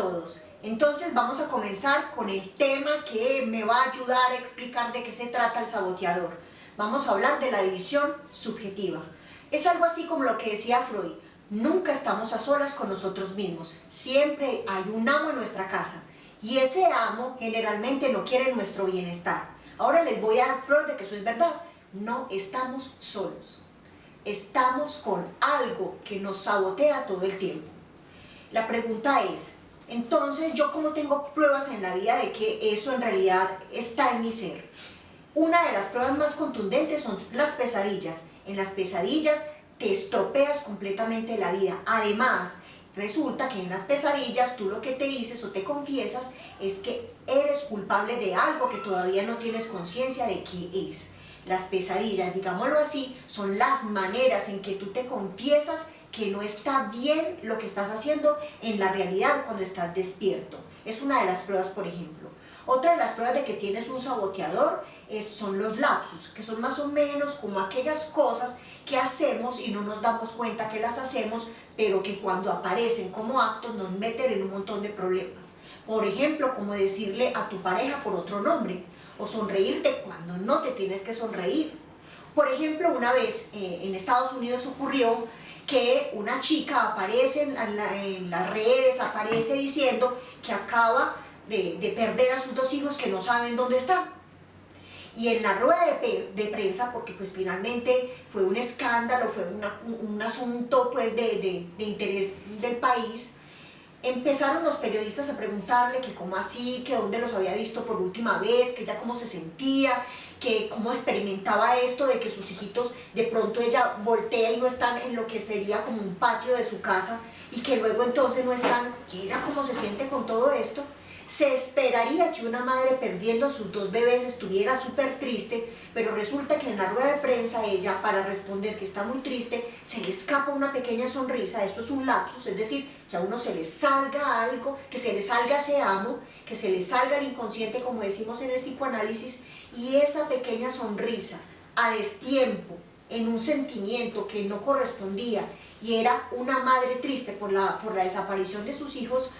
todos. Entonces vamos a comenzar con el tema que me va a ayudar a explicar de qué se trata el saboteador. Vamos a hablar de la división subjetiva. Es algo así como lo que decía Freud. Nunca estamos a solas con nosotros mismos. Siempre hay un amo en nuestra casa. Y ese amo generalmente no quiere nuestro bienestar. Ahora les voy a dar pruebas de que eso es verdad. No estamos solos. Estamos con algo que nos sabotea todo el tiempo. La pregunta es, entonces, ¿yo cómo tengo pruebas en la vida de que eso en realidad está en mi ser? Una de las pruebas más contundentes son las pesadillas. En las pesadillas te estropeas completamente la vida. Además, resulta que en las pesadillas tú lo que te dices o te confiesas es que eres culpable de algo que todavía no tienes conciencia de qué es. Las pesadillas, digámoslo así, son las maneras en que tú te confiesas que no está bien lo que estás haciendo en la realidad cuando estás despierto. Es una de las pruebas, por ejemplo. Otra de las pruebas de que tienes un saboteador son los lapsus, que son más o menos como aquellas cosas que hacemos y no nos damos cuenta que las hacemos, pero que cuando aparecen como actos nos meten en un montón de problemas. Por ejemplo, como decirle a tu pareja por otro nombre, o sonreírte cuando no te tienes que sonreír. Por ejemplo, una vez en Estados Unidos ocurrió que una chica aparece en las redes, aparece diciendo que acaba de perder a sus dos hijos que no saben dónde están. Y en la rueda de prensa, porque pues finalmente fue un escándalo, fue un asunto pues de interés del país, empezaron los periodistas a preguntarle que cómo así, que dónde los había visto por última vez, que ella cómo se sentía, que cómo experimentaba esto de que sus hijitos de pronto ella voltea y no están en lo que sería como un patio de su casa y que luego entonces no están, que ella cómo se siente con todo esto. Se esperaría que una madre perdiendo a sus dos bebés estuviera súper triste, pero resulta que en la rueda de prensa ella, para responder que está muy triste, se le escapa una pequeña sonrisa. Eso es un lapsus, es decir, que a uno se le salga algo, que se le salga ese amo, que se le salga el inconsciente, como decimos en el psicoanálisis, y esa pequeña sonrisa a destiempo, en un sentimiento que no correspondía, y era una madre triste por la desaparición de sus hijos,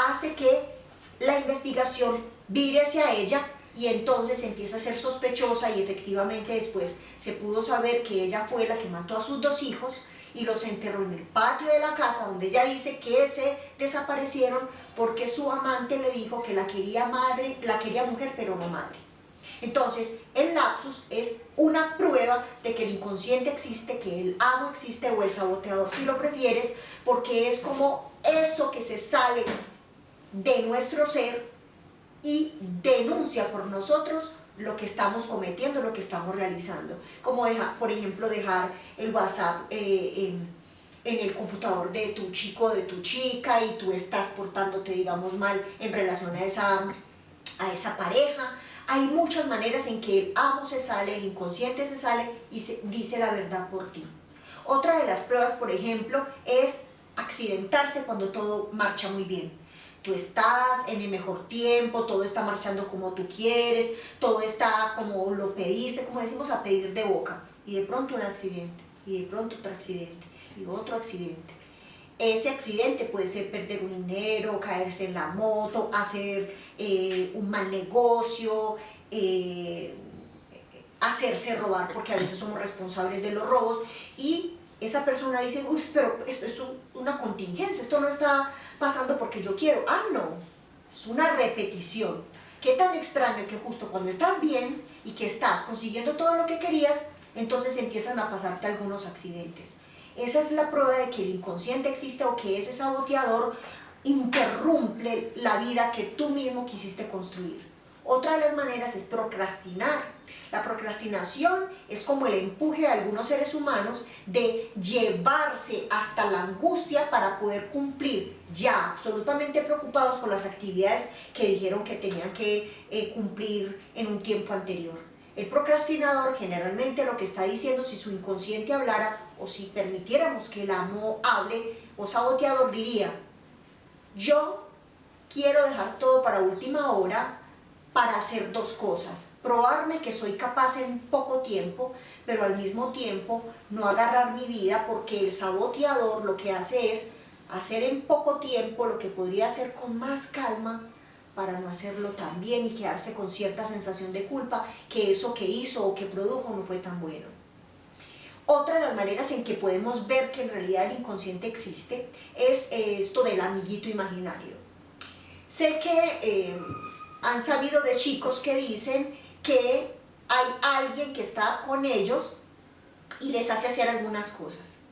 hace que la investigación vire hacia ella y entonces empieza a ser sospechosa y efectivamente después se pudo saber que ella fue la que mató a sus dos hijos y los enterró en el patio de la casa donde ella dice que se desaparecieron porque su amante le dijo que la quería madre, la quería mujer pero no madre. Entonces el lapsus es una prueba de que el inconsciente existe, que el amo existe o el saboteador si lo prefieres, porque es como eso que se sale de nuestro ser y denuncia por nosotros lo que estamos cometiendo, lo que estamos realizando. Como por ejemplo dejar el WhatsApp en el computador de tu chico o de tu chica y tú estás portándote, digamos, mal en relación a esa pareja. Hay muchas maneras en que el amo se sale, el inconsciente se sale y se dice la verdad por ti. Otra de las pruebas, por ejemplo, es accidentarse cuando todo marcha muy bien. Tú estás en el mejor tiempo, todo está marchando como tú quieres, todo está como lo pediste, como decimos, a pedir de boca. Y de pronto un accidente, y de pronto otro accidente, y otro accidente. Ese accidente puede ser perder un dinero, caerse en la moto, hacer un mal negocio, hacerse robar, porque a veces somos responsables de los robos, y esa persona dice, uy, pero esto es una contingencia, esto no está pasando porque yo quiero. Ah, no, es una repetición. Qué tan extraño que justo cuando estás bien y que estás consiguiendo todo lo que querías, entonces empiezan a pasarte algunos accidentes. Esa es la prueba de que el inconsciente existe o que ese saboteador interrumpe la vida que tú mismo quisiste construir. Otra de las maneras es procrastinar. La procrastinación es como el empuje de algunos seres humanos de llevarse hasta la angustia para poder cumplir, ya absolutamente preocupados por las actividades que dijeron que tenían que cumplir en un tiempo anterior. El procrastinador generalmente lo que está diciendo, si su inconsciente hablara o si permitiéramos que el amo hable o saboteador, diría: yo quiero dejar todo para última hora para hacer dos cosas: probarme que soy capaz en poco tiempo, pero al mismo tiempo no agarrar mi vida, porque el saboteador lo que hace es hacer en poco tiempo lo que podría hacer con más calma para no hacerlo tan bien y quedarse con cierta sensación de culpa que eso que hizo o que produjo no fue tan bueno. Otra de las maneras en que podemos ver que en realidad el inconsciente existe es esto del amiguito imaginario. Sé que han sabido de chicos que dicen que hay alguien que está con ellos y les hace hacer algunas cosas.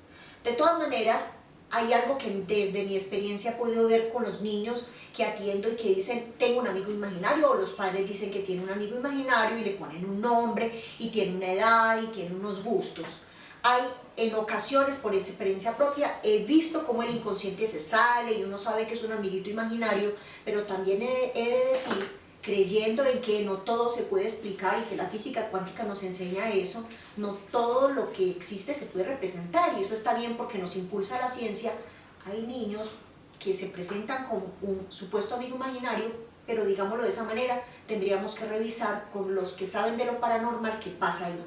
De todas maneras, hay algo que desde mi experiencia he podido ver con los niños que atiendo y que dicen, tengo un amigo imaginario, o los padres dicen que tienen un amigo imaginario y le ponen un nombre y tiene una edad y tiene unos gustos. Hay en ocasiones, por experiencia propia, he visto cómo el inconsciente se sale y uno sabe que es un amiguito imaginario, pero también he de decir, creyendo en que no todo se puede explicar y que la física cuántica nos enseña eso, no todo lo que existe se puede representar, y eso está bien porque nos impulsa la ciencia. Hay niños que se presentan como un supuesto amigo imaginario, pero digámoslo de esa manera, tendríamos que revisar con los que saben de lo paranormal qué pasa ahí.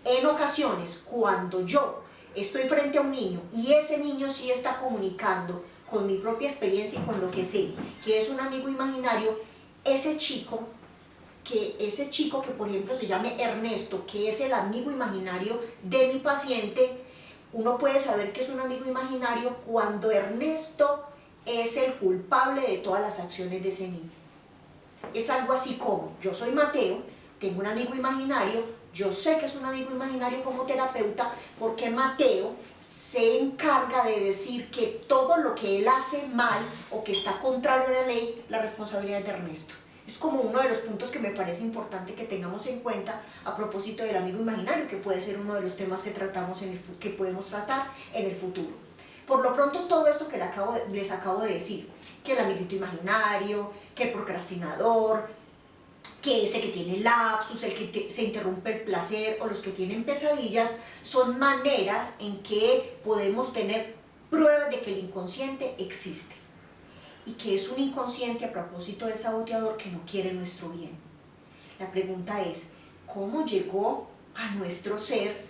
En ocasiones, cuando yo estoy frente a un niño y ese niño sí está comunicando con mi propia experiencia y con lo que sé, que es un amigo imaginario, ese chico que por ejemplo se llame Ernesto, que es el amigo imaginario de mi paciente, uno puede saber que es un amigo imaginario cuando Ernesto es el culpable de todas las acciones de ese niño. Es algo así como, yo soy Mateo, tengo un amigo imaginario, yo sé que es un amigo imaginario como terapeuta porque Mateo se encarga de decir que todo lo que él hace mal o que está contrario a la ley, la responsabilidad es de Ernesto. Es como uno de los puntos que me parece importante que tengamos en cuenta a propósito del amigo imaginario, que puede ser uno de los temas que que podemos tratar en el futuro. Por lo pronto, todo esto que les acabo de decir, que el amiguito imaginario, que el procrastinador, que ese que tiene lapsus, el que se interrumpe el placer o los que tienen pesadillas, son maneras en que podemos tener pruebas de que el inconsciente existe y que es un inconsciente a propósito del saboteador que no quiere nuestro bien. La pregunta es, ¿cómo llegó a nuestro ser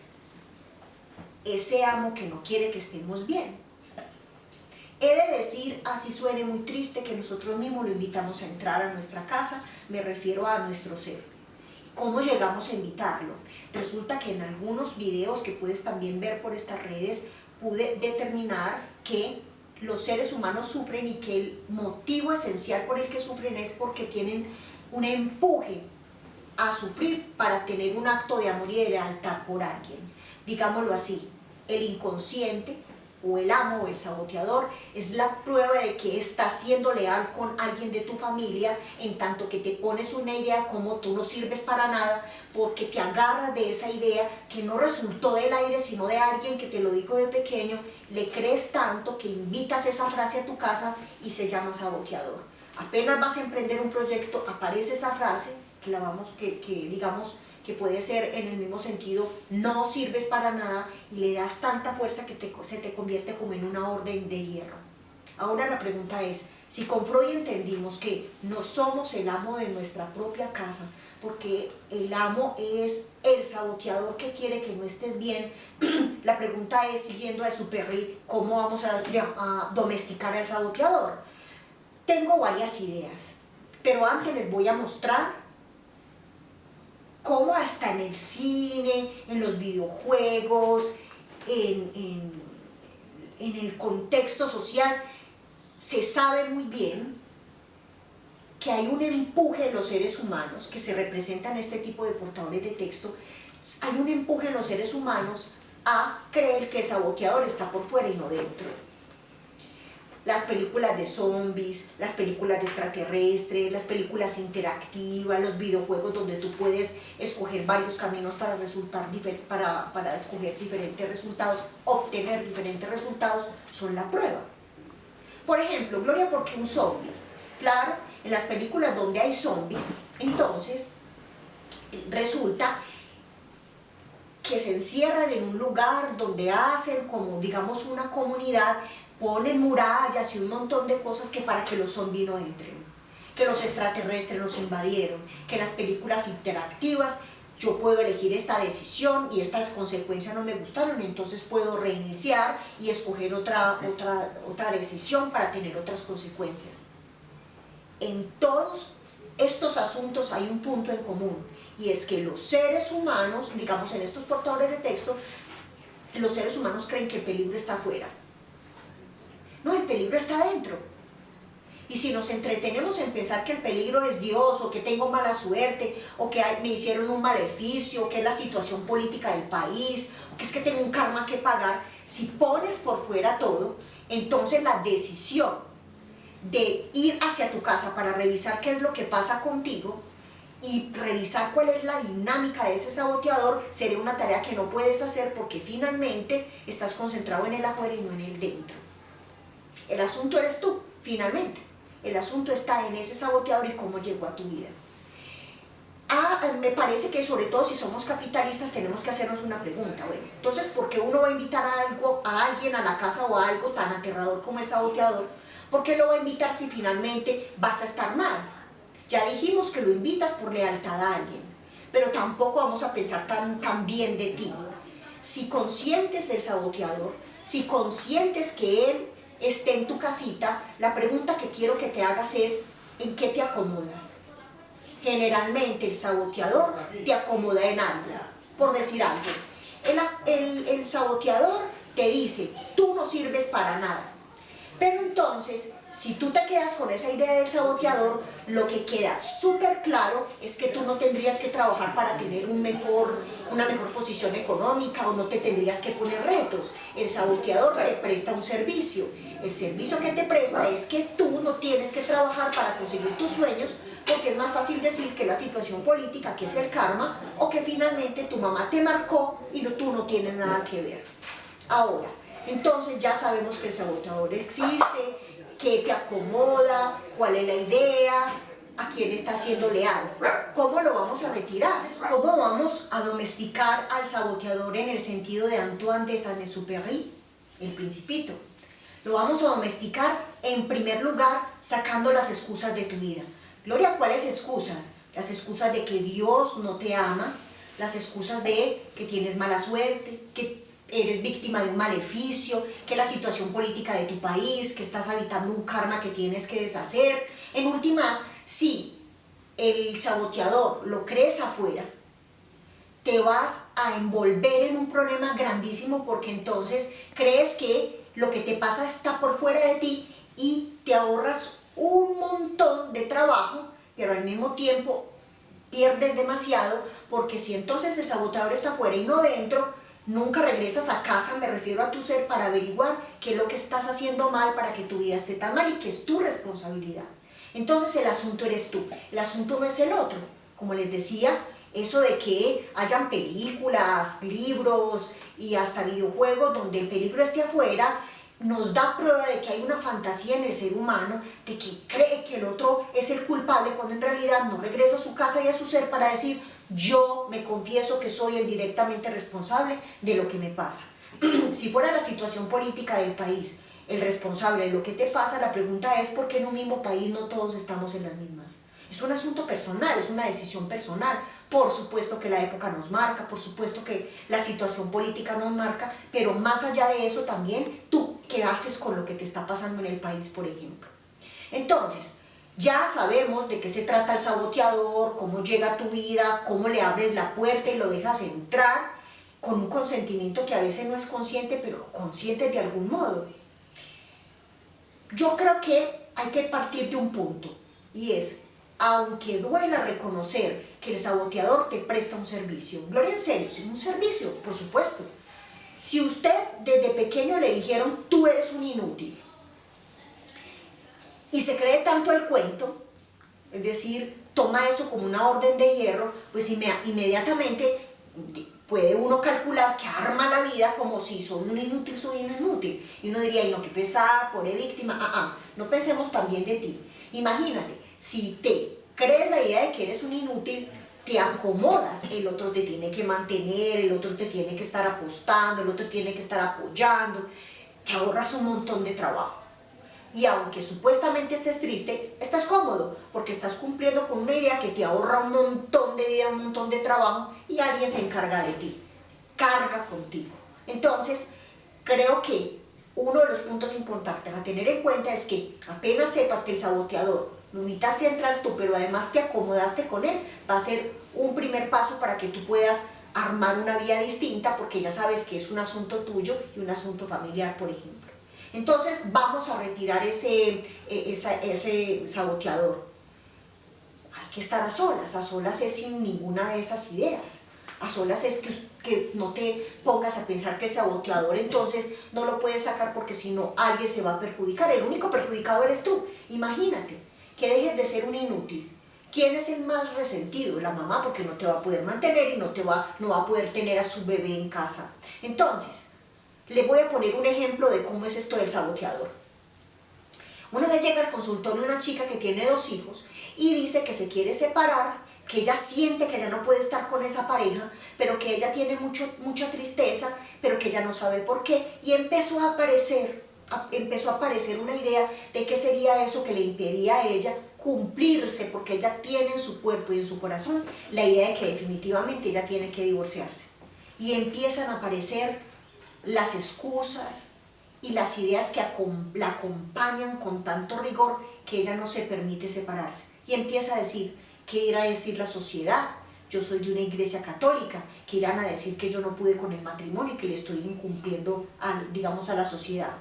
ese amo que no quiere que estemos bien? He de decir, así suene muy triste, que nosotros mismos lo invitamos a entrar a nuestra casa, me refiero a nuestro ser. ¿Cómo llegamos a invitarlo? Resulta que en algunos videos que puedes también ver por estas redes, pude determinar que los seres humanos sufren y que el motivo esencial por el que sufren es porque tienen un empuje a sufrir para tener un acto de amor y de lealtad por alguien. Digámoslo así, el inconsciente o el amo o el saboteador es la prueba de que estás siendo leal con alguien de tu familia, en tanto que te pones una idea como tú no sirves para nada, porque te agarras de esa idea que no resultó del aire sino de alguien que te lo dijo de pequeño, le crees tanto que invitas esa frase a tu casa y se llama saboteador. Apenas vas a emprender un proyecto, aparece esa frase que digamos que puede ser en el mismo sentido, no sirves para nada, y le das tanta fuerza que se te convierte como en una orden de hierro. Ahora la pregunta es, si con Freud entendimos que no somos el amo de nuestra propia casa, porque el amo es el saboteador que quiere que no estés bien, la pregunta es, siguiendo a Exupéry, ¿cómo vamos a domesticar al saboteador? Tengo varias ideas, pero antes les voy a mostrar cómo hasta en el cine, en los videojuegos, en el contexto social, se sabe muy bien que hay un empuje en los seres humanos, que se representan este tipo de portadores de texto, hay un empuje en los seres humanos a creer que el saboteador está por fuera y no dentro. Las películas de zombies, las películas de extraterrestres, las películas interactivas, los videojuegos donde tú puedes escoger varios caminos para escoger diferentes resultados, obtener diferentes resultados, son la prueba. Por ejemplo, Gloria, ¿por qué un zombie? Claro, en las películas donde hay zombies, entonces resulta que se encierran en un lugar donde hacen como, digamos, una comunidad, ponen murallas y un montón de cosas que para que los zombies no entren, que los extraterrestres los invadieron, que las películas interactivas, yo puedo elegir esta decisión y estas consecuencias no me gustaron, entonces puedo reiniciar y escoger otra decisión para tener otras consecuencias. En todos estos asuntos hay un punto en común, y es que los seres humanos, digamos en estos portadores de texto, los seres humanos creen que el peligro está afuera. No, el peligro está adentro. Y si nos entretenemos en pensar que el peligro es Dios, o que tengo mala suerte, o que me hicieron un maleficio, o que es la situación política del país, o que es que tengo un karma que pagar, si pones por fuera todo, entonces la decisión de ir hacia tu casa para revisar qué es lo que pasa contigo y revisar cuál es la dinámica de ese saboteador sería una tarea que no puedes hacer porque finalmente estás concentrado en el afuera y no en el dentro. El asunto eres tú, finalmente. El asunto está en ese saboteador y cómo llegó a tu vida. Me parece que sobre todo si somos capitalistas tenemos que hacernos una pregunta. Bueno, entonces, ¿por qué uno va a invitar a alguien a la casa o a algo tan aterrador como el saboteador? ¿Por qué lo va a invitar si finalmente vas a estar mal? Ya dijimos que lo invitas por lealtad a alguien, pero tampoco vamos a pensar tan bien de ti. Si consientes el saboteador, si consientes que él esté en tu casita, la pregunta que quiero que te hagas es, ¿en qué te acomodas? Generalmente el saboteador te acomoda en algo, por decir algo. El saboteador te dice, tú no sirves para nada. Pero entonces, si tú te quedas con esa idea del saboteador, lo que queda súper claro es que tú no tendrías que trabajar para tener una mejor posición económica, o no te tendrías que poner retos. El saboteador te presta un servicio. El servicio que te presta es que tú no tienes que trabajar para conseguir tus sueños, porque es más fácil decir que la situación política, que es el karma, o que finalmente tu mamá te marcó y tú no tienes nada que ver. Ahora, entonces ya sabemos que el saboteador existe, qué te acomoda, cuál es la idea, a quién está siendo leal. ¿Cómo lo vamos a retirar? ¿Cómo vamos a domesticar al saboteador en el sentido de Antoine de Saint-Exupéry, El Principito? Lo vamos a domesticar en primer lugar sacando las excusas de tu vida. Gloria, ¿cuáles excusas? Las excusas de que Dios no te ama, las excusas de que tienes mala suerte, que eres víctima de un maleficio, que la situación política de tu país, que estás habitando un karma que tienes que deshacer. En últimas, si el saboteador lo crees afuera, te vas a envolver en un problema grandísimo, porque entonces crees que lo que te pasa está por fuera de ti y te ahorras un montón de trabajo, pero al mismo tiempo pierdes demasiado, porque si entonces el saboteador está afuera y no dentro, nunca regresas a casa, me refiero a tu ser, para averiguar qué es lo que estás haciendo mal para que tu vida esté tan mal y que es tu responsabilidad. Entonces el asunto eres tú, el asunto no es el otro. Como les decía, eso de que hayan películas, libros y hasta videojuegos donde el peligro esté afuera, nos da prueba de que hay una fantasía en el ser humano de que cree que el otro es el culpable, cuando en realidad no regresa a su casa y a su ser para decir, yo me confieso que soy el directamente responsable de lo que me pasa. Si fuera la situación política del país el responsable de lo que te pasa, la pregunta es ¿por qué en un mismo país no todos estamos en las mismas? Es un asunto personal, es una decisión personal. Por supuesto que la época nos marca, por supuesto que la situación política nos marca, pero más allá de eso también, tú, ¿qué haces con lo que te está pasando en el país, por ejemplo? Entonces, ya sabemos de qué se trata el saboteador, cómo llega a tu vida, cómo le abres la puerta y lo dejas entrar con un consentimiento que a veces no es consciente, pero consciente de algún modo. Yo creo que hay que partir de un punto, y es, aunque duela reconocer que el saboteador te presta un servicio, Gloria, en serio, es un servicio, por supuesto. Si usted desde pequeño le dijeron, tú eres un inútil, y se cree tanto el cuento, es decir, toma eso como una orden de hierro, pues inmediatamente puede uno calcular que arma la vida como si soy un inútil, y uno diría, y no, qué pesada, pobre víctima, no pensemos también de ti. Imagínate, si te crees la idea de que eres un inútil, te acomodas, el otro te tiene que mantener, el otro te tiene que estar apostando, el otro tiene que estar apoyando, te ahorras un montón de trabajo. Y aunque supuestamente estés triste, estás cómodo. incómodo, porque estás cumpliendo con una idea que te ahorra un montón de vida, un montón de trabajo, y alguien se encarga de ti, carga contigo. Entonces, creo que uno de los puntos importantes a tener en cuenta es que apenas sepas que el saboteador lo invitaste a entrar tú, pero además te acomodaste con él, va a ser un primer paso para que tú puedas armar una vida distinta, porque ya sabes que es un asunto tuyo y un asunto familiar, por ejemplo. Entonces vamos a retirar ese saboteador. Hay que estar a solas es sin ninguna de esas ideas. A solas es que no te pongas a pensar que el saboteador entonces no lo puedes sacar, porque si no alguien se va a perjudicar. El único perjudicado eres tú. Imagínate que dejes de ser un inútil. ¿Quién es el más resentido? La mamá, porque no te va a poder mantener y no va a poder tener a su bebé en casa. Entonces, le voy a poner un ejemplo de cómo es esto del saboteador. Una vez llega al consultorio una chica que tiene 2 hijos y dice que se quiere separar, que ella siente que ya no puede estar con esa pareja, pero que ella tiene mucha tristeza, pero que ella no sabe por qué, y empezó a aparecer una idea de qué sería eso que le impedía a ella cumplirse, porque ella tiene en su cuerpo y en su corazón la idea de que definitivamente ella tiene que divorciarse. Y empiezan a aparecer las excusas y las ideas que la acompañan con tanto rigor que ella no se permite separarse. Y empieza a decir: ¿qué irá a decir la sociedad? Yo soy de una iglesia católica, que irán a decir que yo no pude con el matrimonio y que le estoy incumpliendo a la sociedad.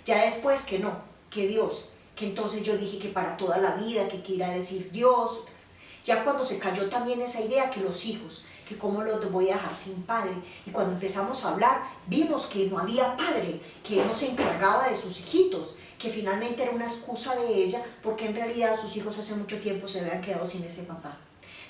Ya después que no, que Dios, que entonces yo dije que para toda la vida, que irá a decir Dios. Ya cuando se cayó también esa idea que los hijos, que cómo los voy a dejar sin padre, y cuando empezamos a hablar vimos que no había padre, que él no se encargaba de sus hijitos, que finalmente era una excusa de ella, porque en realidad sus hijos hace mucho tiempo se habían quedado sin ese papá.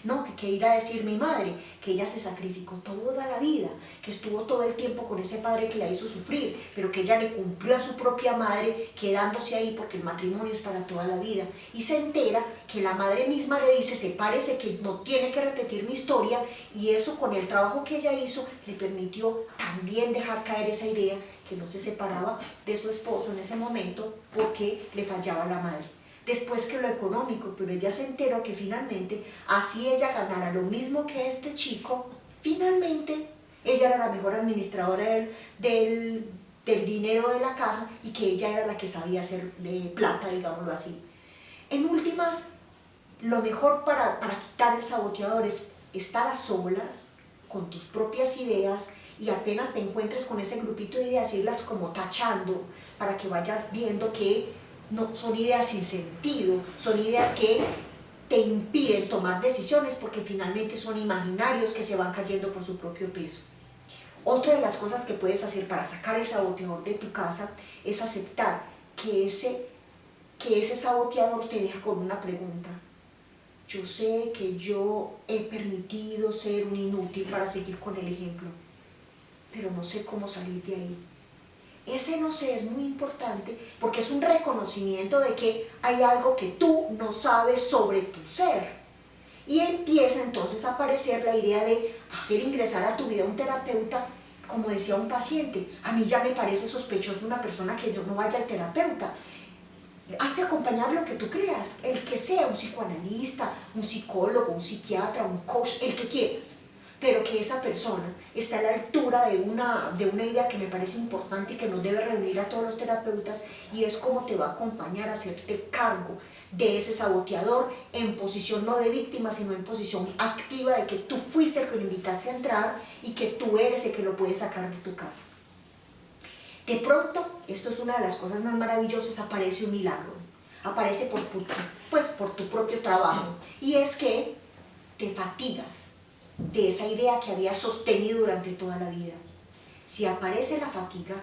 No, que irá a decir mi madre, que ella se sacrificó toda la vida, que estuvo todo el tiempo con ese padre que la hizo sufrir, pero que ella le cumplió a su propia madre quedándose ahí, porque el matrimonio es para toda la vida. Y se entera que la madre misma le dice: sepárese, que no tiene que repetir mi historia, y eso, con el trabajo que ella hizo, le permitió también dejar caer esa idea, que no se separaba de su esposo en ese momento porque le fallaba la madre. Después que lo económico, pero ella se enteró que finalmente, así ella ganara lo mismo que este chico, finalmente ella era la mejor administradora del dinero de la casa, y que ella era la que sabía hacer plata, digámoslo así. En últimas, lo mejor para quitar el saboteador es estar a solas con tus propias ideas, y apenas te encuentres con ese grupito de ideas, irlas como tachando, para que vayas viendo que no son ideas sin sentido, son ideas que te impiden tomar decisiones, porque finalmente son imaginarios que se van cayendo por su propio peso. Otra de las cosas que puedes hacer para sacar el saboteador de tu casa es aceptar que ese saboteador te deja con una pregunta. Yo sé que yo he permitido ser un inútil, para seguir con el ejemplo, pero no sé cómo salir de ahí. Ese no sé es muy importante, porque es un reconocimiento de que hay algo que tú no sabes sobre tu ser. Y empieza entonces a aparecer la idea de hacer ingresar a tu vida un terapeuta. Como decía un paciente: a mí ya me parece sospechoso una persona que no vaya al terapeuta. Hazte acompañar lo que tú creas, el que sea, un psicoanalista, un psicólogo, un psiquiatra, un coach, el que quieras, pero que esa persona esté a la altura de una idea que me parece importante y que nos debe reunir a todos los terapeutas, y es cómo te va a acompañar a hacerte cargo de ese saboteador, en posición no de víctima, sino en posición activa, de que tú fuiste el que lo invitaste a entrar y que tú eres el que lo puedes sacar de tu casa. De pronto, esto es una de las cosas más maravillosas, aparece un milagro, aparece por tu propio trabajo, y es que te fatigas de esa idea que habías sostenido durante toda la vida. Si aparece la fatiga,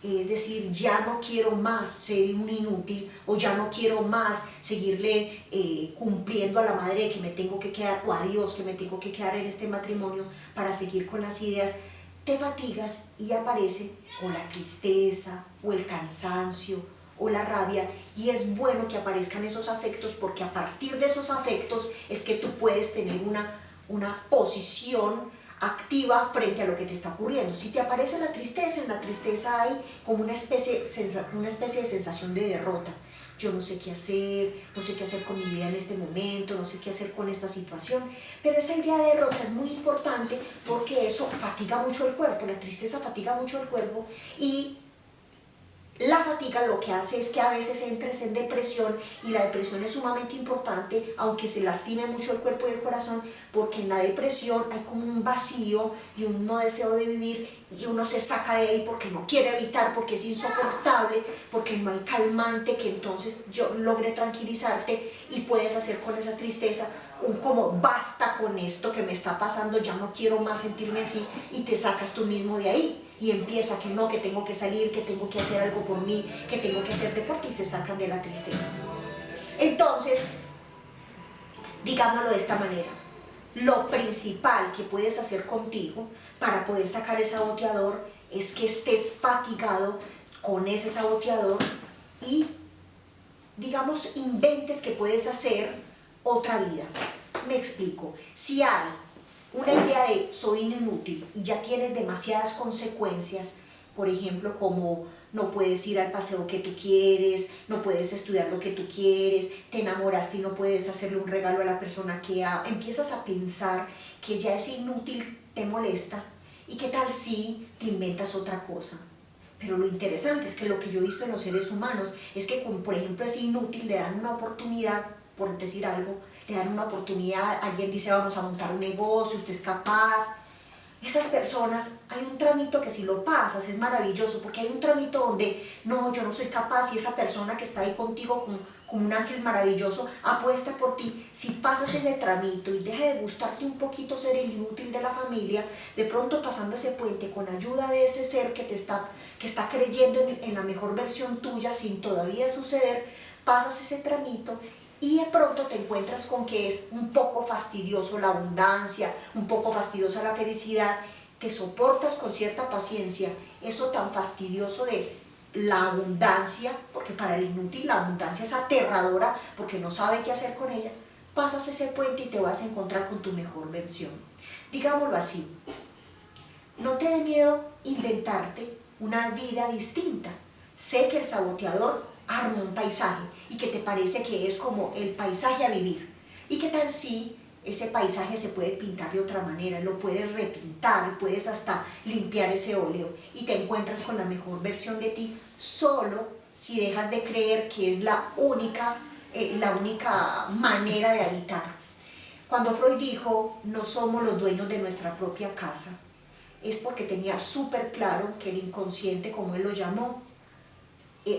es decir, ya no quiero más ser un inútil, o ya no quiero más seguirle cumpliendo a la madre que me tengo que quedar, o a Dios que me tengo que quedar en este matrimonio para seguir con las ideas, te fatigas y aparece o la tristeza, o el cansancio, o la rabia, y es bueno que aparezcan esos afectos, porque a partir de esos afectos es que tú puedes tener una posición activa frente a lo que te está ocurriendo. Si te aparece la tristeza, en la tristeza hay como una especie de sensación de derrota. yo no sé qué hacer, no sé qué hacer con mi vida en este momento, no sé qué hacer con esta situación. Pero esa idea de derrota es muy importante porque eso fatiga mucho el cuerpo, la tristeza fatiga mucho el cuerpo y la fatiga lo que hace es que a veces entres en depresión y la depresión es sumamente importante, aunque se lastime mucho el cuerpo y el corazón, porque en la depresión hay como un vacío y un no deseo de vivir y uno se saca de ahí porque no quiere evitar, porque es insoportable, porque no hay calmante que entonces yo logre tranquilizarte y puedes hacer con esa tristeza un como basta con esto que me está pasando, ya no quiero más sentirme así y te sacas tú mismo de ahí. Y empieza que no, que tengo que salir, que tengo que hacer algo por mí, que tengo que hacer deporte y se sacan de la tristeza. Entonces, digámoslo de esta manera, lo principal que puedes hacer contigo para poder sacar el saboteador es que estés fatigado con ese saboteador y, digamos, inventes que puedes hacer otra vida. Me explico. Si hay una idea de soy inútil y ya tienes demasiadas consecuencias, por ejemplo, como no puedes ir al paseo que tú quieres, no puedes estudiar lo que tú quieres, te enamoraste y no puedes hacerle un regalo a la persona que empiezas a pensar que ya es inútil, te molesta, y qué tal si te inventas otra cosa. Pero lo interesante es que lo que yo he visto en los seres humanos es que, como por ejemplo es inútil, le dan una oportunidad, por decir algo, le dan una oportunidad, alguien dice vamos a montar un negocio, usted es capaz. Esas personas, hay un trámite que si lo pasas es maravilloso, porque hay un trámite donde no, yo no soy capaz y esa persona que está ahí contigo como un ángel maravilloso apuesta por ti. Si pasas ese trámite y deja de gustarte un poquito ser el inútil de la familia, de pronto pasando ese puente con ayuda de ese ser que está creyendo en la mejor versión tuya sin todavía suceder, pasas ese trámite y de pronto te encuentras con que es un poco fastidioso la abundancia, un poco fastidiosa la felicidad, te soportas con cierta paciencia eso tan fastidioso de la abundancia, porque para el inútil la abundancia es aterradora porque no sabe qué hacer con ella, pasas ese puente y te vas a encontrar con tu mejor versión. Digámoslo así, no te dé miedo inventarte una vida distinta. Sé que el saboteador arma un paisaje y que te parece que es como el paisaje a vivir. ¿Y qué tal si ese paisaje se puede pintar de otra manera? Lo puedes repintar, puedes hasta limpiar ese óleo y te encuentras con la mejor versión de ti solo si dejas de creer que es la única manera de habitar. Cuando Freud dijo, no somos los dueños de nuestra propia casa, es porque tenía súper claro que el inconsciente, como él lo llamó,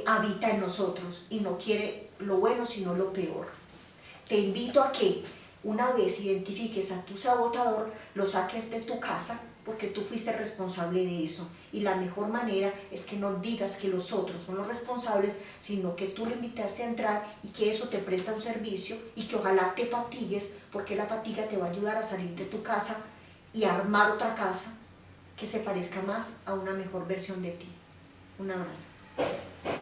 habita en nosotros y no quiere lo bueno sino lo peor. Te invito a que una vez identifiques a tu sabotador, lo saques de tu casa porque tú fuiste responsable de eso. Y la mejor manera es que no digas que los otros son los responsables, sino que tú lo invitaste a entrar y que eso te presta un servicio y que ojalá te fatigues, porque la fatiga te va a ayudar a salir de tu casa y a armar otra casa que se parezca más a una mejor versión de ti. Un abrazo.